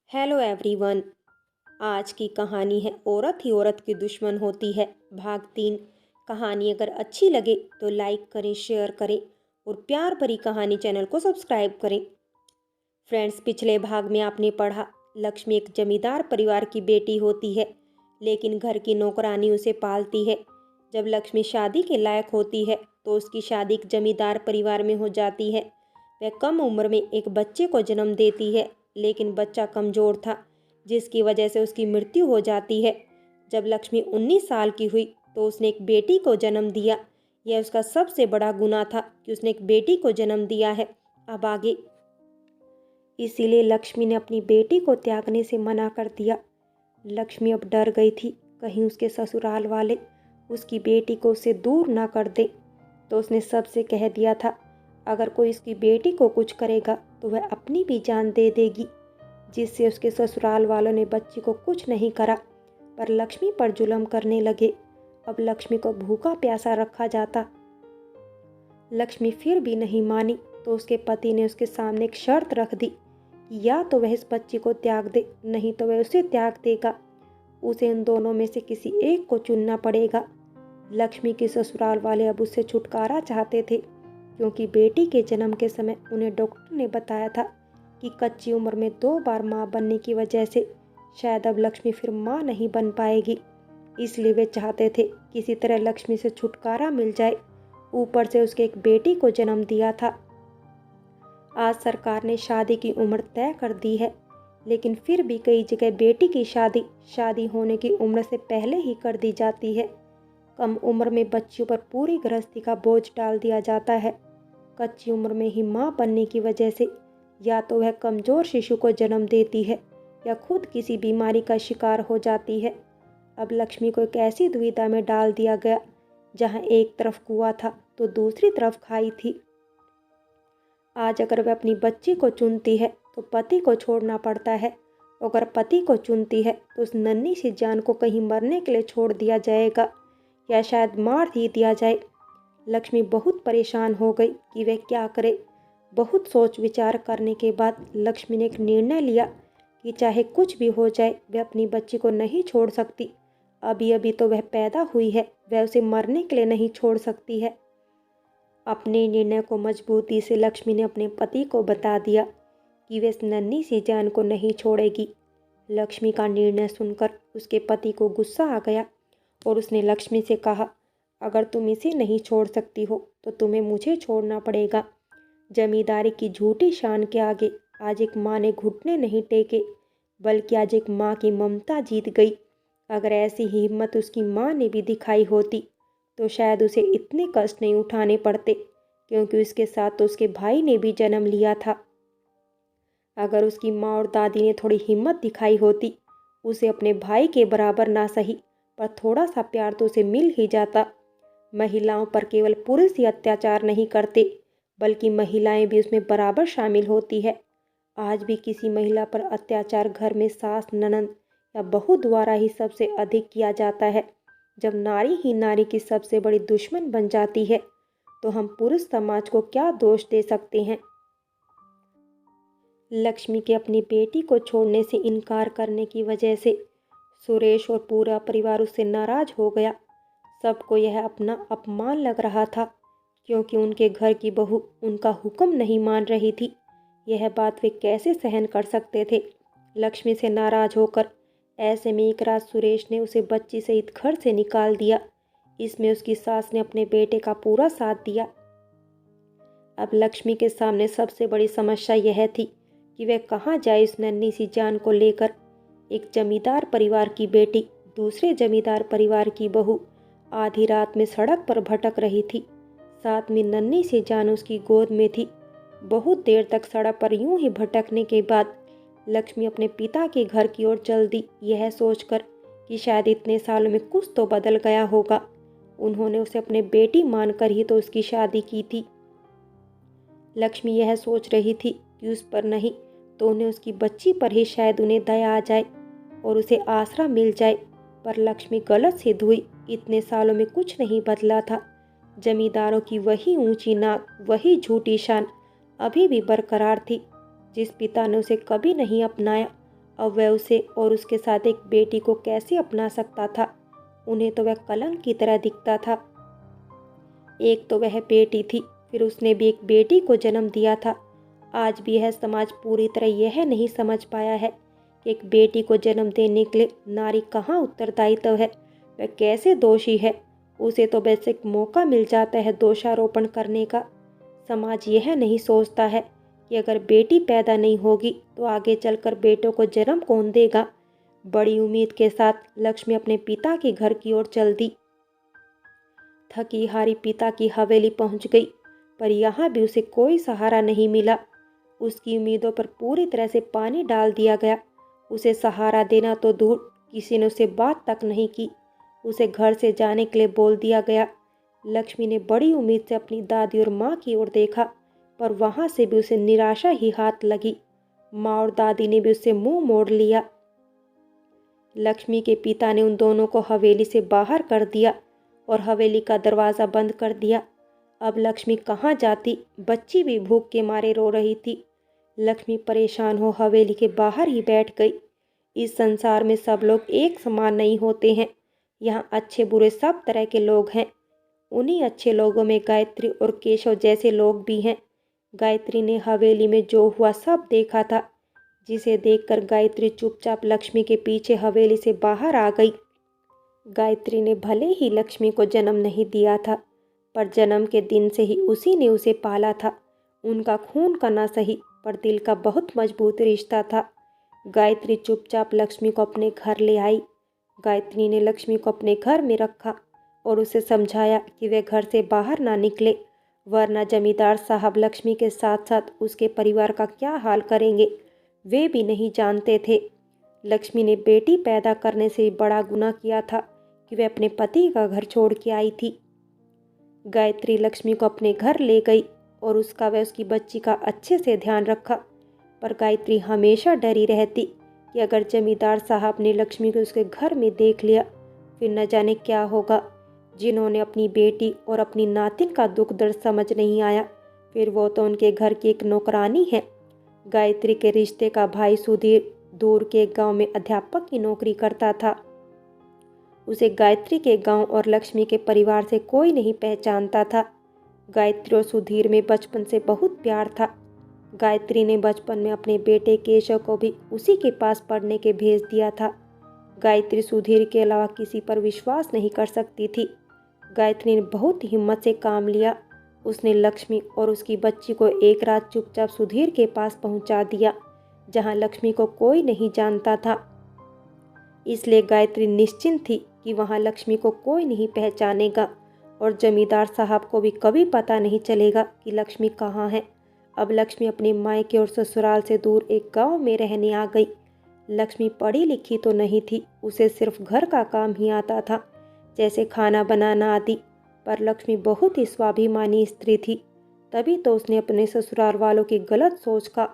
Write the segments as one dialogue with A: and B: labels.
A: Hello everyone. आज की कहानी है औरत ही औरत की दुश्मन होती है, भाग 3। कहानी अगर अच्छी लगे तो लाइक करें, शेयर करें और प्यार भरी कहानी चैनल को सब्सक्राइब करें। फ्रेंड्स, पिछले भाग में आपने पढ़ा लक्ष्मी एक जमींदार परिवार की बेटी होती है, लेकिन घर की नौकरानी उसे पालती है। जब लक्ष्मी शादी के लायक होती है तो उसकी शादी एक जमींदार परिवार में हो जाती है। वह कम उम्र में एक बच्चे को जन्म देती है, लेकिन बच्चा कमज़ोर था, जिसकी वजह से उसकी मृत्यु हो जाती है। जब लक्ष्मी 19 साल की हुई तो उसने एक बेटी को जन्म दिया। यह उसका सबसे बड़ा गुनाह था कि उसने एक बेटी को जन्म दिया है। अब आगे, इसीलिए लक्ष्मी ने अपनी बेटी को त्यागने से मना कर दिया। लक्ष्मी अब डर गई थी, कहीं उसके ससुराल वाले उसकी बेटी को उससे दूर ना कर दे। तो उसने सबसे कह दिया था, अगर कोई उसकी बेटी को कुछ करेगा तो वह अपनी भी जान दे देगी। जिससे उसके ससुराल वालों ने बच्ची को कुछ नहीं करा, पर लक्ष्मी पर जुल्म करने लगे। अब लक्ष्मी को भूखा प्यासा रखा जाता। लक्ष्मी फिर भी नहीं मानी तो उसके पति ने उसके सामने एक शर्त रख दी कि या तो वह इस बच्ची को त्याग दे, नहीं तो वह उसे त्याग देगा। उसे इन दोनों में से किसी एक को चुनना पड़ेगा। लक्ष्मी के ससुराल वाले अब उससे छुटकारा चाहते थे, क्योंकि बेटी के जन्म के समय उन्हें डॉक्टर ने बताया था कि कच्ची उम्र में 2 बार माँ बनने की वजह से शायद अब लक्ष्मी फिर माँ नहीं बन पाएगी। इसलिए वे चाहते थे किसी तरह लक्ष्मी से छुटकारा मिल जाए। ऊपर से उसके एक बेटी को जन्म दिया था। आज सरकार ने शादी की उम्र तय कर दी है, लेकिन फिर भी कई जगह बेटी की शादी होने की उम्र से पहले ही कर दी जाती है। कम उम्र में बच्चियों पर पूरी गृहस्थी का बोझ डाल दिया जाता है। कच्ची उम्र में ही माँ बनने की वजह से या तो वह कमज़ोर शिशु को जन्म देती है या खुद किसी बीमारी का शिकार हो जाती है। अब लक्ष्मी को एक ऐसी दुविधा में डाल दिया गया, जहाँ एक तरफ कुआं था तो दूसरी तरफ खाई थी। आज अगर वह अपनी बच्ची को चुनती है तो पति को छोड़ना पड़ता है। अगर पति को चुनती है तो उस नन्ही सी जान को कहीं मरने के लिए छोड़ दिया जाएगा या शायद मार ही दिया जाए। लक्ष्मी बहुत परेशान हो गई कि वह क्या करे। बहुत सोच विचार करने के बाद लक्ष्मी ने एक निर्णय लिया कि चाहे कुछ भी हो जाए, वह अपनी बच्ची को नहीं छोड़ सकती। अभी अभी तो वह पैदा हुई है, वह उसे मरने के लिए नहीं छोड़ सकती है। अपने निर्णय को मजबूती से लक्ष्मी ने अपने पति को बता दिया कि वे इस नन्ही सी जान को नहीं छोड़ेगी। लक्ष्मी का निर्णय सुनकर उसके पति को गुस्सा आ गया और उसने लक्ष्मी से कहा, अगर तुम इसे नहीं छोड़ सकती हो तो तुम्हें मुझे छोड़ना पड़ेगा। जमींदारी की झूठी शान के आगे आज एक माँ ने घुटने नहीं टेके, बल्कि आज एक माँ की ममता जीत गई। अगर ऐसी ही हिम्मत उसकी माँ ने भी दिखाई होती तो शायद उसे इतने कष्ट नहीं उठाने पड़ते, क्योंकि उसके साथ तो उसके भाई ने भी जन्म लिया था। अगर उसकी माँ और दादी ने थोड़ी हिम्मत दिखाई होती, उसे अपने भाई के बराबर ना सही पर थोड़ा सा प्यार तो उसे मिल ही जाता। महिलाओं पर केवल पुरुष ही अत्याचार नहीं करते, बल्कि महिलाएं भी उसमें बराबर शामिल होती है। आज भी किसी महिला पर अत्याचार घर में सास, ननद या बहू द्वारा ही सबसे अधिक किया जाता है। जब नारी ही नारी की सबसे बड़ी दुश्मन बन जाती है तो हम पुरुष समाज को क्या दोष दे सकते हैं। लक्ष्मी के अपनी बेटी को छोड़ने से इनकार करने की वजह से सुरेश और पूरा परिवार उससे नाराज हो गया। सबको यह अपना अपमान लग रहा था, क्योंकि उनके घर की बहू उनका हुक्म नहीं मान रही थी। यह बात वे कैसे सहन कर सकते थे। लक्ष्मी से नाराज होकर ऐसे में एक रात सुरेश ने उसे बच्ची सहित घर से निकाल दिया। इसमें उसकी सास ने अपने बेटे का पूरा साथ दिया। अब लक्ष्मी के सामने सबसे बड़ी समस्या यह थी कि वह कहाँ जाए इस नन्ही सी जान को लेकर। एक जमींदार परिवार की बेटी दूसरे जमींदार परिवार की बहू आधी रात में सड़क पर भटक रही थी। साथ में नन्ही सी जान उसकी गोद में थी। बहुत देर तक सड़क पर यूं ही भटकने के बाद लक्ष्मी अपने पिता के घर की ओर चल दी, यह सोचकर कि शायद इतने सालों में कुछ तो बदल गया होगा। उन्होंने उसे अपने बेटी मानकर ही तो उसकी शादी की थी। लक्ष्मी यह सोच रही थी कि उस पर नहीं तो उन्हें उसकी बच्ची पर ही शायद उन्हें दया आ जाए और उसे आसरा मिल जाए। पर लक्ष्मी गलत सिद्ध हुई। इतने सालों में कुछ नहीं बदला था। जमींदारों की वही ऊंची नाक, वही झूठी शान अभी भी बरकरार थी। जिस पिता ने उसे कभी नहीं अपनाया, अब वह उसे और उसके साथ एक बेटी को कैसे अपना सकता था। उन्हें तो वह कलंक की तरह दिखता था। एक तो वह बेटी थी, फिर उसने भी एक बेटी को जन्म दिया था। आज भी यह समाज पूरी तरह यह नहीं समझ पाया है कि एक बेटी को जन्म देने के लिए नारी कहाँ उत्तरदायित्व है, वह कैसे दोषी है। उसे तो बस एक मौका मिल जाता है दोषारोपण करने का। समाज यह नहीं सोचता है कि अगर बेटी पैदा नहीं होगी तो आगे चलकर बेटों को जन्म कौन देगा। बड़ी उम्मीद के साथ लक्ष्मी अपने पिता के घर की ओर चल दी। थकी हारी पिता की हवेली पहुंच गई, पर यहाँ भी उसे कोई सहारा नहीं मिला। उसकी उम्मीदों पर पूरी तरह से पानी डाल दिया गया। उसे सहारा देना तो दूर, किसी ने उसे बात तक नहीं की। उसे घर से जाने के लिए बोल दिया गया। लक्ष्मी ने बड़ी उम्मीद से अपनी दादी और माँ की ओर देखा, पर वहाँ से भी उसे निराशा ही हाथ लगी। माँ और दादी ने भी उससे मुंह मोड़ लिया। लक्ष्मी के पिता ने उन दोनों को हवेली से बाहर कर दिया और हवेली का दरवाज़ा बंद कर दिया। अब लक्ष्मी कहाँ जाती। बच्ची भी भूख के मारे रो रही थी। लक्ष्मी परेशान हो हवेली के बाहर ही बैठ गई। इस संसार में सब लोग एक समान नहीं होते हैं। यहाँ अच्छे बुरे सब तरह के लोग हैं। उन्हीं अच्छे लोगों में गायत्री और केशव जैसे लोग भी हैं। गायत्री ने हवेली में जो हुआ सब देखा था, जिसे देखकर गायत्री चुपचाप लक्ष्मी के पीछे हवेली से बाहर आ गई। गायत्री ने भले ही लक्ष्मी को जन्म नहीं दिया था, पर जन्म के दिन से ही उसी ने उसे पाला था। उनका खून का ना सही, पर दिल का बहुत मजबूत रिश्ता था। गायत्री चुपचाप लक्ष्मी को अपने घर ले आई। गायत्री ने लक्ष्मी को अपने घर में रखा और उसे समझाया कि वे घर से बाहर ना निकले, वरना जमींदार साहब लक्ष्मी के साथ साथ उसके परिवार का क्या हाल करेंगे, वे भी नहीं जानते थे। लक्ष्मी ने बेटी पैदा करने से बड़ा गुनाह किया था कि वे अपने पति का घर छोड़ के आई थी। गायत्री लक्ष्मी को अपने घर ले गई और उसका व उसकी बच्ची का अच्छे से ध्यान रखा, पर गायत्री हमेशा डरी रहती कि अगर जमींदार साहब ने लक्ष्मी को उसके घर में देख लिया, फिर न जाने क्या होगा। जिन्होंने अपनी बेटी और अपनी नातिन का दुख दर्द समझ नहीं आया, फिर वो तो उनके घर की एक नौकरानी है। गायत्री के रिश्ते का भाई सुधीर दूर के गांव में अध्यापक की नौकरी करता था। उसे गायत्री के गांव और लक्ष्मी के परिवार से कोई नहीं पहचानता था। गायत्री और सुधीर में बचपन से बहुत प्यार था। गायत्री ने बचपन में अपने बेटे केशव को भी उसी के पास पढ़ने के भेज दिया था। गायत्री सुधीर के अलावा किसी पर विश्वास नहीं कर सकती थी। गायत्री ने बहुत हिम्मत से काम लिया। उसने लक्ष्मी और उसकी बच्ची को एक रात चुपचाप सुधीर के पास पहुंचा दिया, जहां लक्ष्मी को कोई नहीं जानता था। इसलिए गायत्री निश्चिंत थी कि वहां लक्ष्मी को कोई नहीं पहचानेगा और जमींदार साहब को भी कभी पता नहीं चलेगा कि लक्ष्मी कहाँ है। अब लक्ष्मी अपने मायके और ससुराल से दूर एक गांव में रहने आ गई। लक्ष्मी पढ़ी लिखी तो नहीं थी, उसे सिर्फ घर का काम ही आता था, जैसे खाना बनाना आदि। पर लक्ष्मी बहुत ही स्वाभिमानी स्त्री थी। तभी तो उसने अपने ससुराल वालों की गलत सोच का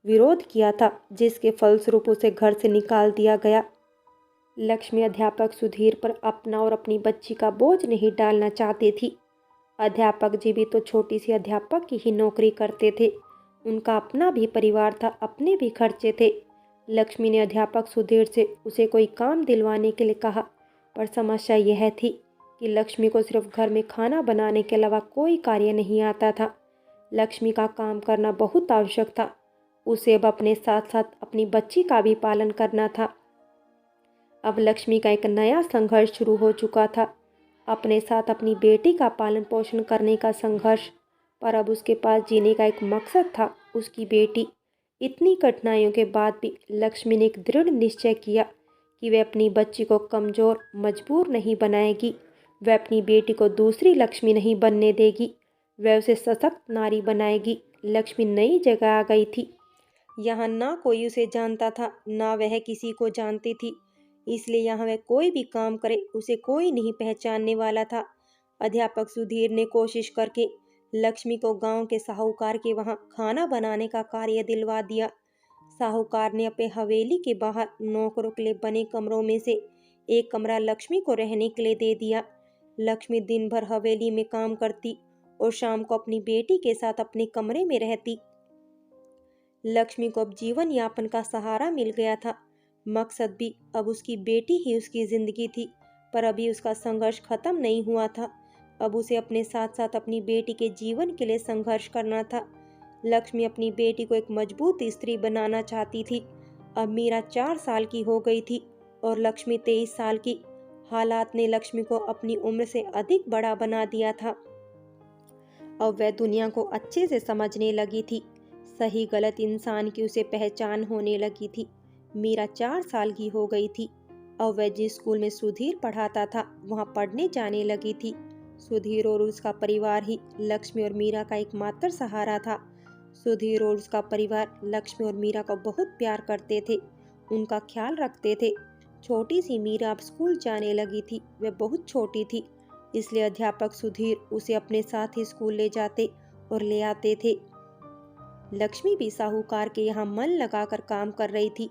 A: विरोध किया था, जिसके फलस्वरूप उसे घर से निकाल दिया गया। लक्ष्मी अध्यापक सुधीर पर अपना और अपनी बच्ची का बोझ नहीं डालना चाहती थी। अध्यापक जी भी तो छोटी सी अध्यापक की ही नौकरी करते थे। उनका अपना भी परिवार था, अपने भी खर्चे थे। लक्ष्मी ने अध्यापक सुधीर से उसे कोई काम दिलवाने के लिए कहा, पर समस्या यह थी कि लक्ष्मी को सिर्फ घर में खाना बनाने के अलावा कोई कार्य नहीं आता था। लक्ष्मी का काम करना बहुत आवश्यक था। उसे अब अपने साथ साथ अपनी बच्ची का भी पालन करना था। अब लक्ष्मी का एक नया संघर्ष शुरू हो चुका था, अपने साथ अपनी बेटी का पालन पोषण करने का संघर्ष। पर अब उसके पास जीने का एक मकसद था, उसकी बेटी। इतनी कठिनाइयों के बाद भी लक्ष्मी ने एक दृढ़ निश्चय किया कि वह अपनी बच्ची को कमज़ोर मजबूर नहीं बनाएगी। वह अपनी बेटी को दूसरी लक्ष्मी नहीं बनने देगी, वह उसे सशक्त नारी बनाएगी। लक्ष्मी नई जगह आ गई थी। यहाँ ना कोई उसे जानता था, ना वह किसी को जानती थी। इसलिए यहाँ वह कोई भी काम करे उसे कोई नहीं पहचानने वाला था। अध्यापक सुधीर ने कोशिश करके लक्ष्मी को गांव के साहूकार के वहां खाना बनाने का कार्य दिलवा दिया। साहूकार ने अपने हवेली के बाहर नौकरों के लिए बने कमरों में से एक कमरा लक्ष्मी को रहने के लिए दे दिया। लक्ष्मी दिन भर हवेली में काम करती और शाम को अपनी बेटी के साथ अपने कमरे में रहती। लक्ष्मी को अब जीवन यापन का सहारा मिल गया था। मकसद भी अब उसकी बेटी ही उसकी जिंदगी थी, पर अभी उसका संघर्ष खत्म नहीं हुआ था। अब उसे अपने साथ साथ अपनी बेटी के जीवन के लिए संघर्ष करना था। लक्ष्मी अपनी बेटी को एक मजबूत स्त्री बनाना चाहती थी। अब मीरा 4 साल की हो गई थी और लक्ष्मी 23 साल की। हालात ने लक्ष्मी को अपनी उम्र से अधिक बड़ा बना दिया था। अब वह दुनिया को अच्छे से समझने लगी थी। सही गलत इंसान की उसे पहचान होने लगी थी। मीरा 4 साल की हो गई थी। अब वह जिस स्कूल में सुधीर पढ़ाता था वहां पढ़ने जाने लगी थी। सुधीर और उसका परिवार ही लक्ष्मी और मीरा का एकमात्र सहारा था। सुधीर और उसका परिवार लक्ष्मी और मीरा को बहुत प्यार करते थे, उनका ख्याल रखते थे। छोटी सी मीरा अब स्कूल जाने लगी थी। वह बहुत छोटी थी, इसलिए अध्यापक सुधीर उसे अपने साथ ही स्कूल ले जाते और ले आते थे। लक्ष्मी भी साहूकार के यहाँ मन लगाकर काम कर रही थी।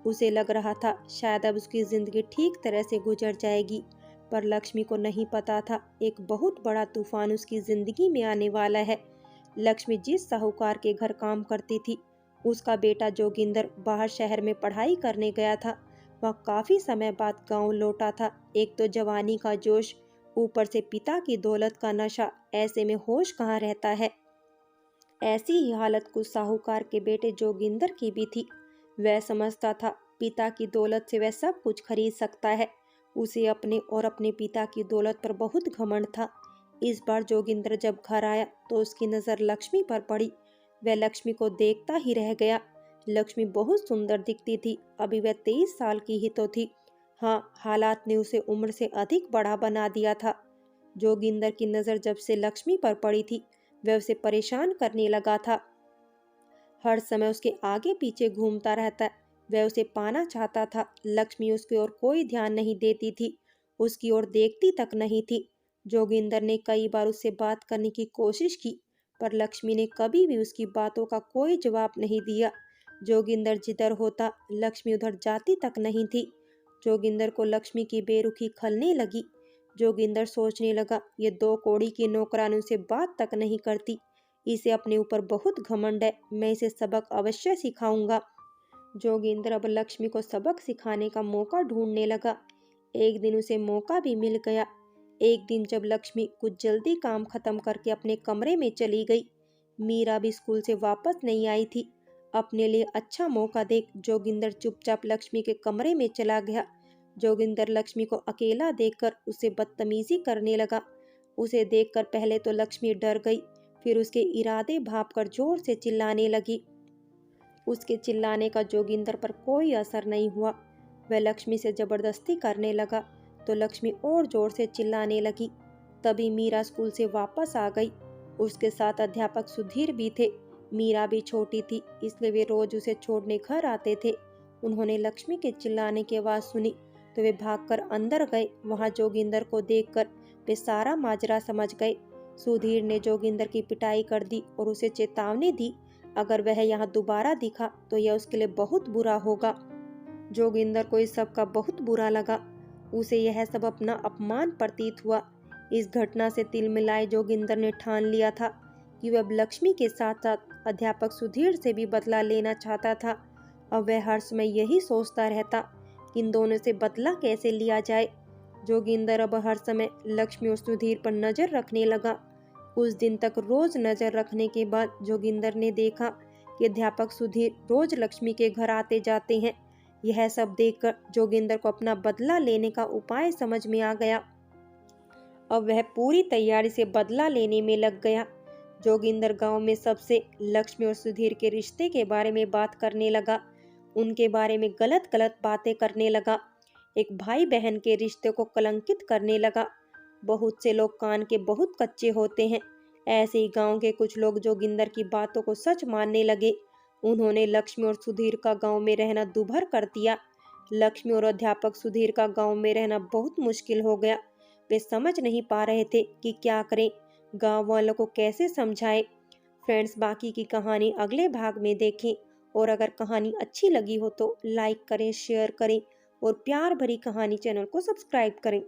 A: उसे लग रहा था शायद अब उसकी जिंदगी ठीक तरह से गुजर जाएगी, पर लक्ष्मी को नहीं पता था एक बहुत बड़ा तूफान उसकी जिंदगी में आने वाला है। लक्ष्मी जिस साहूकार के घर काम करती थी, उसका बेटा जोगिंदर बाहर शहर में पढ़ाई करने गया था। वह काफी समय बाद गांव लौटा था। एक तो जवानी का जोश, ऊपर से पिता की दौलत का नशा, ऐसे में होश कहाँ रहता है। ऐसी ही हालत कुछ साहूकार के बेटे जोगिंदर की भी थी। वह समझता था पिता की दौलत से वह सब कुछ खरीद सकता है। उसे अपने और अपने पिता की दौलत पर बहुत घमंड था। इस बार जोगिंदर जब घर आया तो उसकी नजर लक्ष्मी पर पड़ी। वह लक्ष्मी को देखता ही रह गया। लक्ष्मी बहुत सुंदर दिखती थी। अभी वह 23 साल की ही तो थी। हाँ, हालात ने उसे उम्र से अधिक बड़ा बना दिया था। जोगिंदर की नजर जब से लक्ष्मी पर पड़ी थी, वह उसे परेशान करने लगा था। हर समय उसके आगे पीछे घूमता रहता। वह उसे पाना चाहता था। लक्ष्मी उसकी ओर कोई ध्यान नहीं देती थी, उसकी ओर देखती तक नहीं थी। जोगिंदर ने कई बार उससे बात करने की कोशिश की, पर लक्ष्मी ने कभी भी उसकी बातों का कोई जवाब नहीं दिया। जोगिंदर जिधर होता, लक्ष्मी उधर जाती तक नहीं थी। जोगिंदर को लक्ष्मी की बेरुखी खलने लगी। जोगिंदर सोचने लगा, ये 2 कौड़ी की नौकरानी उसे बात तक नहीं करती। इसे अपने ऊपर बहुत घमंड है, मैं इसे सबक अवश्य सिखाऊंगा। जोगिंदर अब लक्ष्मी को सबक सिखाने का मौका ढूंढने लगा। एक दिन उसे मौका भी मिल गया। एक दिन जब लक्ष्मी कुछ जल्दी काम खत्म करके अपने कमरे में चली गई, मीरा भी स्कूल से वापस नहीं आई थी। अपने लिए अच्छा मौका देख जोगिंदर चुपचाप लक्ष्मी के कमरे में चला गया। जोगिंदर लक्ष्मी को अकेला देखकर उससे बदतमीजी करने लगा। उसे देखकर पहले तो लक्ष्मी डर गई, फिर उसके इरादे भांपकर जोर से चिल्लाने लगी। उसके चिल्लाने का जोगिंदर पर कोई असर नहीं हुआ। वह लक्ष्मी से जबरदस्ती करने लगा तो लक्ष्मी और जोर से चिल्लाने लगी। तभी मीरा स्कूल से वापस आ गई। उसके साथ अध्यापक सुधीर भी थे। मीरा भी छोटी थी, इसलिए वे रोज उसे छोड़ने घर आते थे। उन्होंने लक्ष्मी के चिल्लाने की आवाज सुनी तो वे भागकर अंदर गए। वहां जोगिंदर को देखकर वे सारा माजरा समझ गए। सुधीर ने जोगिंदर की पिटाई कर दी और उसे चेतावनी दी, अगर वह यहाँ दोबारा दिखा तो यह उसके लिए बहुत बुरा होगा। जोगिंदर को इस सब का बहुत बुरा लगा। उसे यह सब अपना अपमान प्रतीत हुआ। इस घटना से तिल मिलाए जोगिंदर ने ठान लिया था कि वह अब लक्ष्मी के साथ साथ अध्यापक सुधीर से भी बदला लेना चाहता था। अब वह हर समय यही सोचता रहता कि इन दोनों से बदला कैसे लिया जाए। जोगिंदर अब हर समय लक्ष्मी और सुधीर पर नजर रखने लगा। कुछ दिन तक रोज नजर रखने के बाद जोगिंदर ने देखा कि अध्यापक सुधीर रोज लक्ष्मी के घर आते जाते हैं। यह सब देखकर जोगिंदर को अपना बदला लेने का उपाय समझ में आ गया। अब वह पूरी तैयारी से बदला लेने में लग गया। जोगिंदर गांव में सबसे लक्ष्मी और सुधीर के रिश्ते के बारे में बात करने लगा। उनके बारे में गलत गलत बातें करने लगा। एक भाई बहन के रिश्ते को कलंकित करने लगा। बहुत से लोग कान के बहुत कच्चे होते हैं। ऐसे ही गांव के कुछ लोग जोगिंदर की बातों को सच मानने लगे। उन्होंने लक्ष्मी और सुधीर का गांव में रहना दूभर कर दिया। लक्ष्मी और अध्यापक सुधीर का गांव में रहना बहुत मुश्किल हो गया। वे समझ नहीं पा रहे थे कि क्या करें, गांव वालों को कैसे समझाएं। फ्रेंड्स, बाकी की कहानी अगले भाग में देखें। और अगर कहानी अच्छी लगी हो तो लाइक करें, शेयर करें और प्यार भरी कहानी चैनल को सब्सक्राइब करें।